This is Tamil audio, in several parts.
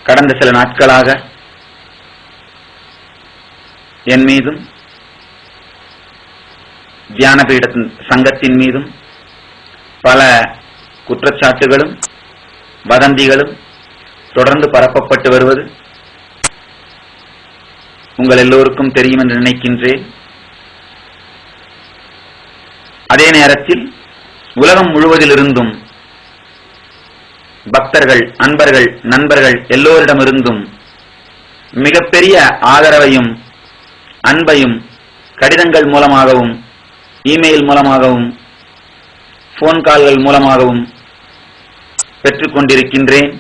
கடந்த சில நாட்களாக என் மீதும் தியானபீட சங்கத்தின் மீதும் பல குற்றச்சாட்டுகளும் வதந்திகளும் தொடர்ந்து பரப்பப்பட்டு வருவது உங்கள் எல்லோருக்கும் தெரியும் என்று நினைக்கின்றேன். அதே நேரத்தில் உலகம் முழுவதிலிருந்தும் பக்தர்கள், அன்பர்கள், நண்பர்கள் எல்லோரிடமிருந்தும் மிகப்பெரிய ஆதரவையும் அன்பையும் கடிதங்கள் மூலமாகவும், இமெயில் மூலமாகவும், போன் கால்கள் மூலமாகவும் பெற்றுக் கொண்டிருக்கின்றேன்.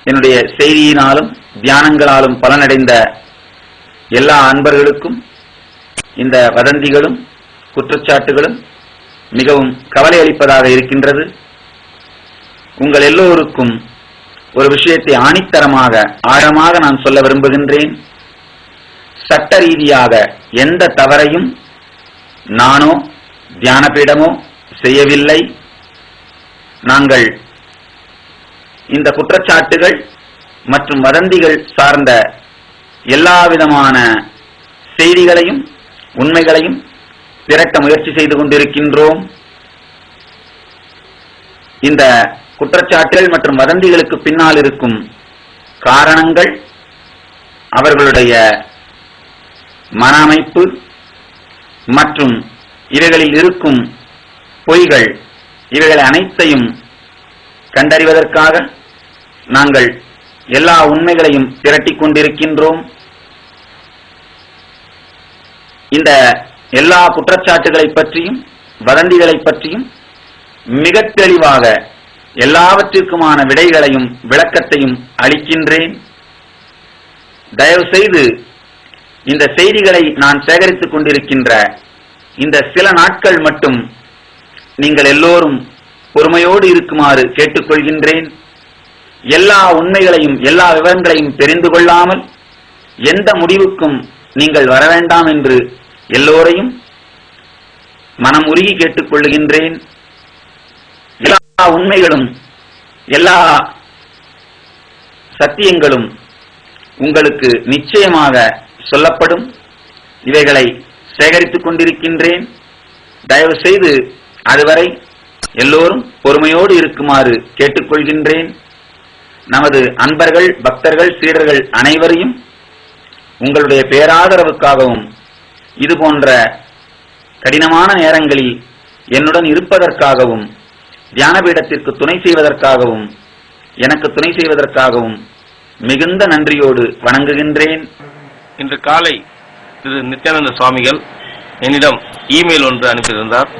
என்னுடைய செய்தியினாலும் தியானங்களாலும் பலனடைந்த எல்லா அன்பர்களுக்கும் இந்த வதந்திகளும் குற்றச்சாட்டுகளும் மிகவும் கவலை அளிப்பதாக இருக்கின்றது. உங்கள் எல்லோருக்கும் ஒரு விஷயத்தை ஆணித்தரமாக ஆழமாக நான் சொல்ல விரும்புகின்றேன். சட்ட ரீதியாக எந்த தவறையும் நானோ தியானபீடமோ செய்யவில்லை. நாங்கள் இந்த குற்றச்சாட்டுகள் மற்றும் வதந்திகள் சார்ந்த எல்லாவிதமான செய்திகளையும் உண்மைகளையும் திரட்ட முயற்சி செய்து கொண்டிருக்கின்றோம். இந்த குற்றச்சாட்டுகள் மற்றும் வதந்திகளுக்கு பின்னால் இருக்கும் காரணங்கள், அவர்களுடைய மன அமைப்பு மற்றும் இவைகளில் இருக்கும் பொய்கள், இவைகளை அனைத்தையும் கண்டறிவதற்காக நாங்கள் எல்லா உண்மைகளையும் திரட்டிக் கொண்டிருக்கின்றோம். இந்த எல்லா குற்றச்சாட்டுகளை பற்றியும் வதந்திகளை பற்றியும் மிக தெளிவாக எல்லாவற்றிற்குமான விடைகளையும் விளக்கத்தையும் அளிக்கின்றேன். தயவு செய்து இந்த செய்திகளை நான் சேகரித்துக் கொண்டிருக்கின்ற இந்த சில நாட்கள் மட்டும் நீங்கள் எல்லோரும் பொறுமையோடு இருக்குமாறு கேட்டுக்கொள்கின்றேன். எல்லா உண்மைகளையும் எல்லா விவரங்களையும் தெரிந்து கொள்ளாமல் எந்த முடிவுக்கும் நீங்கள் வர வேண்டாம் என்று எல்லோரையும் மனம் உருகி கேட்டுக்கொள்ளுகின்றேன். எல்லா உண்மைகளும் எல்லா சத்தியங்களும் உங்களுக்கு நிச்சயமாக சொல்லப்படும். இவைகளை சேகரித்துக் கொண்டிருக்கின்றேன். தயவு செய்து அதுவரை எல்லோரும் பொறுமையோடு இருக்குமாறு கேட்டுக்கொள்கின்றேன். நமது அன்பர்கள், பக்தர்கள், சீடர்கள் அனைவரையும் உங்களுடைய பேராதரவுக்காகவும் இது போன்ற கடினமான நேரங்களில் என்னுடன் இருப்பதற்காகவும், தியானபீடத்திற்கு துணை செய்வதற்காகவும், எனக்கு துணை செய்வதற்காகவும் மிகுந்த நன்றியோடு வணங்குகின்றேன். இன்று காலை திரு நித்யானந்த சுவாமிகள் என்னிடம் இமெயில் ஒன்று அனுப்பியிருந்தார்.